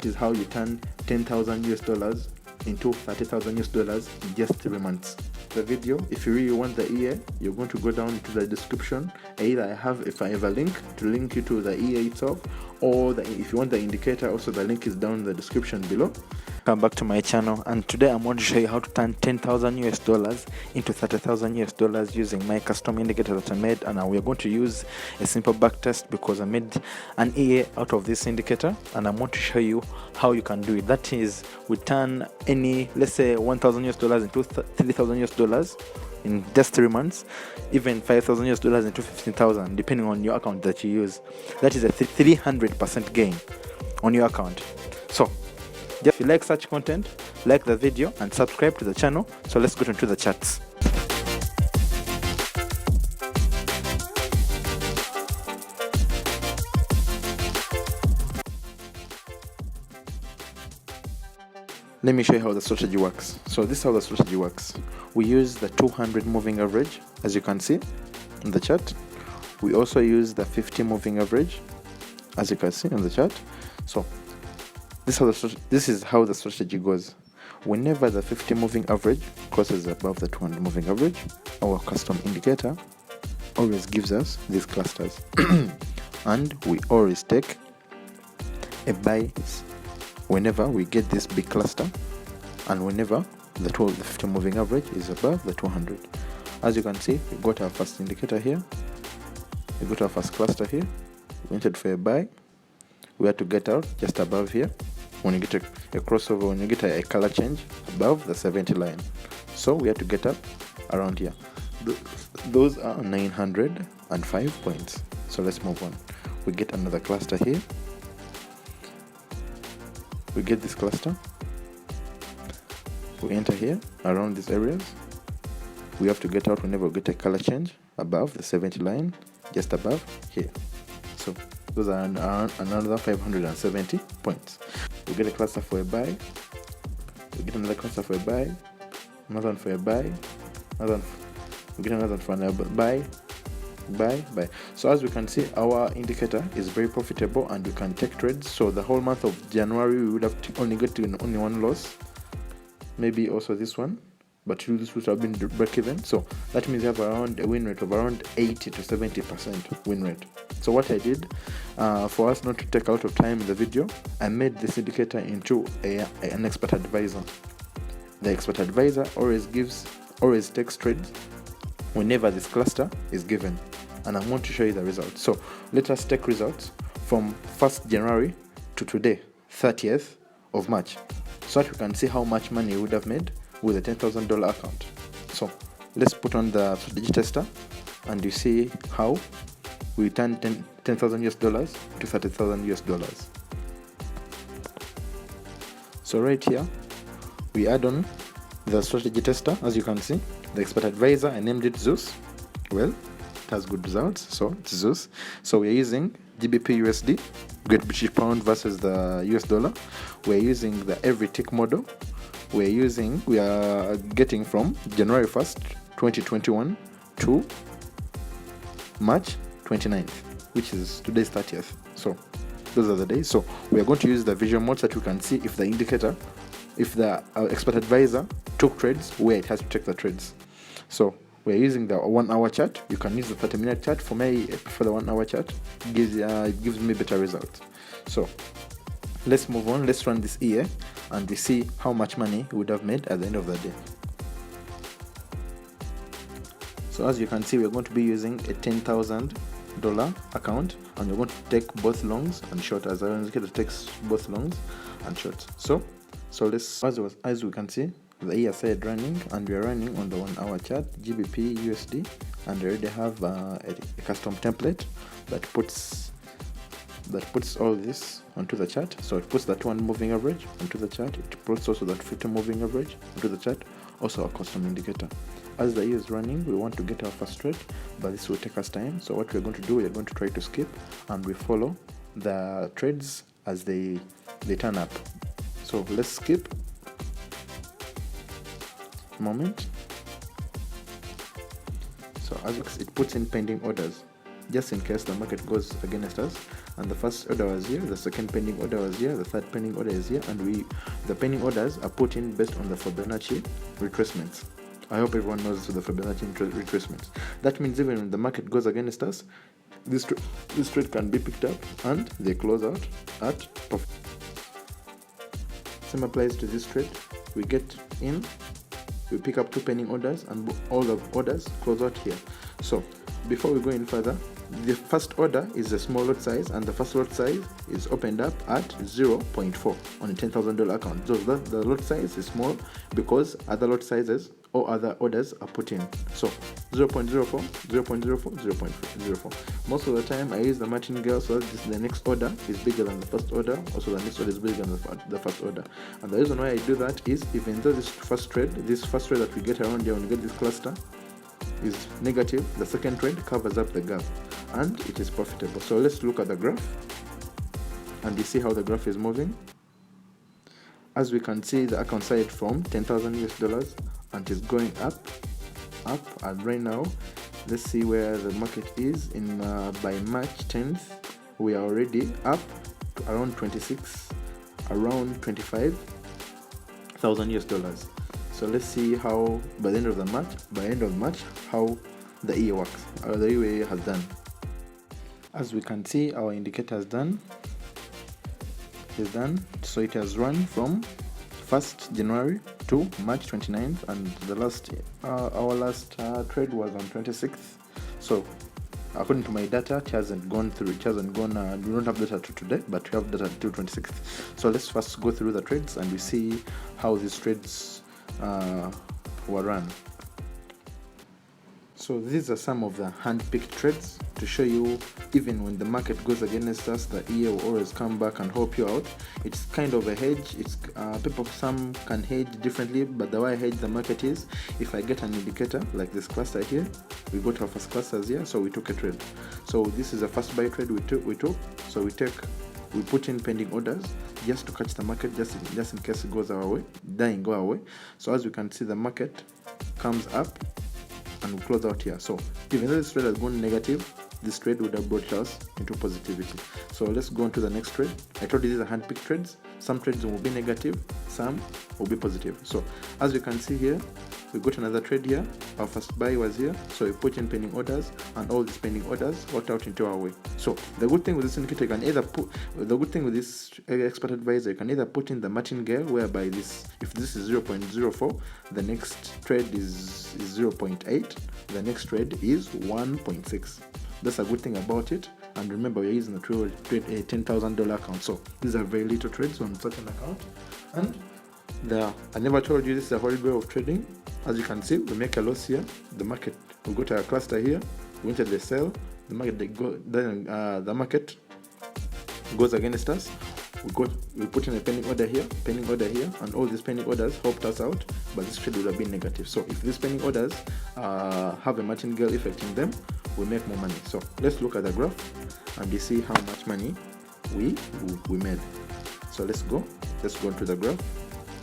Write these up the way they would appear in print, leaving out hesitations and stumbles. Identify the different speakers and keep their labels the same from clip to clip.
Speaker 1: This is how you turn 10,000 US dollars into 30,000 US dollars in just 3 months. The video, if you really want the EA, you're going to go down to the description. Either if I have a link to link you to the EA itself, or if you want the indicator, also the link is down in the description below. Come back to my channel, and today I'm going to show you how to turn 10,000 US dollars into 30,000 US dollars using my custom indicator that I made. And we're going to use a simple back test because I made an EA out of this indicator, and I'm going to show you how you can do it. That is, we turn any, let's say 1,000 US dollars into 3,000 US dollars in just 3 months, even 5,000 US dollars into 15,000, depending on your account that you use. That is a 300% gain on your account. So if you like such content, like the video and subscribe to the channel. So let's go into the charts. Let me show you how the strategy works. So this is how the strategy works. We use the 200 moving average, as you can see in the chart. We also use the 50 moving average, as you can see in the chart. So this is how the strategy goes. Whenever the 50 moving average crosses above the 200 moving average, our custom indicator always gives us these clusters. And we always take a buy whenever we get this big cluster, and whenever the 50 moving average is above the 200. As you can see, we got our first indicator here, we got our first cluster here, we entered for a buy, we had to get out just above here when you get a crossover, when you get a color change above the 70 line. So we had to get up around here. Those are 905 points. So let's move on. We get another cluster here, we get this cluster, we enter here around these areas, we have to get out whenever we get a color change above the 70 line, just above here. So those are another 570 points. We get a cluster for a buy, we get another cluster for a buy, another one for a buy, we get another one for another buy. So as we can see, our indicator is very profitable and we can take trades. So the whole month of January we would have only one loss, maybe also this one, but this would have been break even. So that means you have around a win rate of around 80 to 70% win rate. So what I did, for us not to take out of time in the video, I made this indicator into an expert advisor. The expert advisor always takes trades whenever this cluster is given, and I'm going to show you the results. So let us take results from 1st January to today, 30th of March, so that we can see how much money we would have made with a $10,000 account. So let's put on the strategy tester and you see how we turn 10,000 US dollars to 30,000 US dollars. So right here we add on the strategy tester. As you can see, the expert advisor, I named it Zeus. Well, it has good results, so it's Zeus. So we're using GBP USD, Great British Pound versus the US dollar. We're using the every tick model. We are getting from January 1st 2021 to March 29th, which is today's 30th. So those are the days. So we are going to use the visual mode so that we can see if the indicator, if the expert advisor took trades, where it has to take the trades. So we're using the 1 hour chart. You can use the 30-minute chart. For me, for the 1 hour chart, it gives me better results. So let's move on. Let's run this EA and we see how much money we would have made at the end of the day. So as you can see, we're going to be using a $10,000 account, and we're going to take both longs and short, as our indicator takes both longs and shorts. So let's, as we can see, the EA started running, and we are running on the 1 hour chart, GBP USD, and we already have a custom template that puts all this onto the chart. So it puts that 1 moving average onto the chart, it puts also that 50 moving average onto the chart, also a custom indicator. As the EA is running, we want to get our first trade, but this will take us time. So what we're going to do, we're going to try to skip, and we follow the trades as they turn up. So let's skip a moment. So as it puts in pending orders, just in case the market goes against us, and the first order was here, the second pending order was here, the third pending order is here, and the pending orders are put in based on the Fibonacci retracements. I hope everyone knows the Fibonacci retracements. That means even when the market goes against us, this trade can be picked up and they close out at profit. Same applies to this trade. We get in, we pick up 2 pending orders, and all the orders close out here. So before we go in further, the first order is a small lot size, and the first lot size is opened up at 0.4 on a $10,000 account. So the lot size is small because other lot sizes or other orders are put in. So 0.04, 0.04, 0.04. Most of the time I use the martingale so that the next order is bigger than the first order, also the next order is bigger than the first order. And the reason why I do that is, even though this first trade that we get around here, when we get this cluster, is negative, the second trade covers up the gap and it is profitable. So let's look at the graph and you see how the graph is moving. As we can see, the account side from 10,000 US dollars and is going up, and right now let's see where the market is in by March 10th. We are already up to around 25,000 US dollars. So let's see how by the end of March how the year works, or the year has done. As we can see, our indicator is done. So it has run from 1st January to March 29th, and the last our last trade was on 26th. So according to my data, it hasn't gone through. We don't have data to today, but we have data to 26th. So let's first go through the trades and we see how these trades were run. So these are some of the hand-picked trades to show you, even when the market goes against us, the EA will always come back and help you out. It's kind of a hedge. It's some can hedge differently, but the way I hedge the market is, if I get an indicator like this cluster here, we go to our first clusters here, so we took a trade. So this is a first buy trade we took. So we put in pending orders just to catch the market, just in case it goes our way, go our way. So as you can see, the market comes up and we close out here. So even though this trade has gone negative, this trade would have brought us into positivity. So let's go on to the next trade. I told you these are hand-picked trades. Some trades will be negative, some will be positive. So as you can see here, we got another trade here. Our first buy was here, so we put in pending orders, and all these pending orders worked out into our way. So the good thing with this indicator, you can either this expert advisor, you can either put in the martingale, whereby if this is 0.04, the next trade is 0.8, the next trade is 1.6. That's a good thing about it. And remember, we're using a $10,000 account, so these are very little trades on such an account. And I never told you this is a horrible way of trading. As you can see, we make a loss here. The market, we go to our cluster here, we enter the sell. The market goes against us. We put in a pending order here, and all these pending orders helped us out, but this trade would have been negative. So if these pending orders have a martingale effect in them, we make more money. So let's look at the graph and you see how much money we made. So let's go into the graph.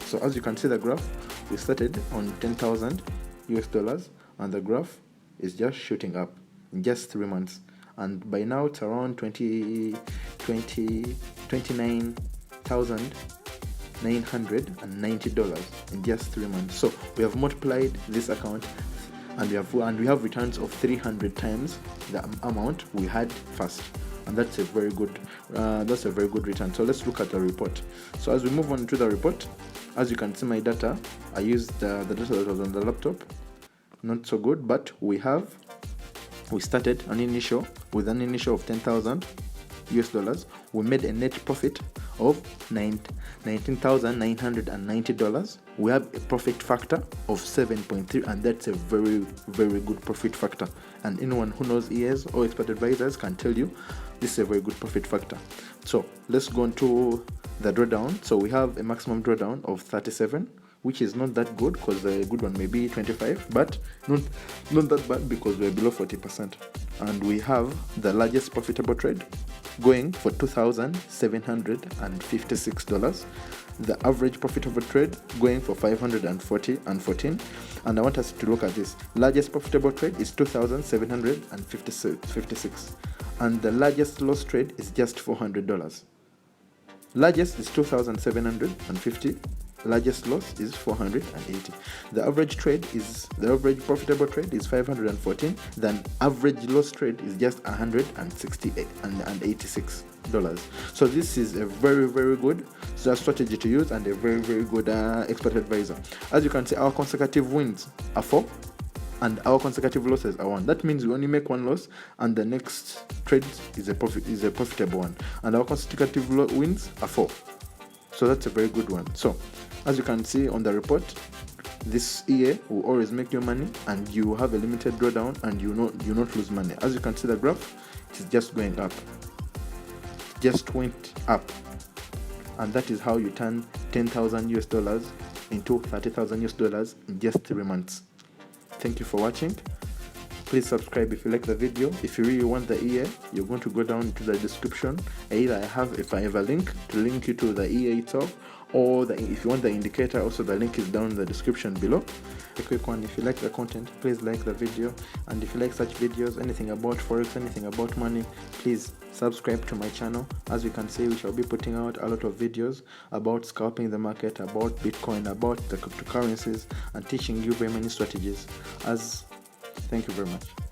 Speaker 1: So as you can see, the graph, we started on 10,000 US dollars, and the graph is just shooting up in just 3 months, and by now it's around $29,990 in just 3 months. So we have multiplied this account, and we have returns of 300 times the amount we had first, and that's a very good return. So let's look at the report. So as we move on to the report, as you can see, my data, I used the data that was on the laptop. Not so good, but we started with an initial of 10,000 US dollars. We made a net profit of $19,990. We have a profit factor of 7.3, and that's a very, very good profit factor. And anyone who knows EAs or expert advisors can tell you this is a very good profit factor. So let's go into the drawdown. So we have a maximum drawdown of 37, which is not that good, because a good one may be 25, but not that bad because we're below 40%. And we have the largest profitable trade going for $2,756. The average profitable trade going for $514. And I want us to look at this. Largest profitable trade is $2,756. and the largest loss trade is just $400. Largest is 2,750. Largest loss is 480. The average profitable trade is 514. Then average loss trade is just $186. So this is a very, very good strategy to use and a very, very good expert advisor. As you can see, our consecutive wins are 4 and our consecutive losses are 1. That means we only make 1 loss and the next trade is a profitable one, and our consecutive wins are 4. So that's a very good one. So as you can see on the report, this EA will always make you money, and you have a limited drawdown, and you not lose money. As you can see, the graph, it is just going up. It just went up, and that is how you turn $10,000 into $30,000 in just 3 months. Thank you for watching. Please subscribe if you like the video. If you really want the EA, you're going to go down to the description. Either if I have a link to link you to the EA itself, or if you want the indicator, also the link is down in the description below. A quick one: if you like the content, please like the video, and if you like such videos, anything about Forex, anything about money, please subscribe to my channel. As you can see, we shall be putting out a lot of videos about scalping the market, about Bitcoin, about the cryptocurrencies, and teaching you very many strategies. Thank you very much.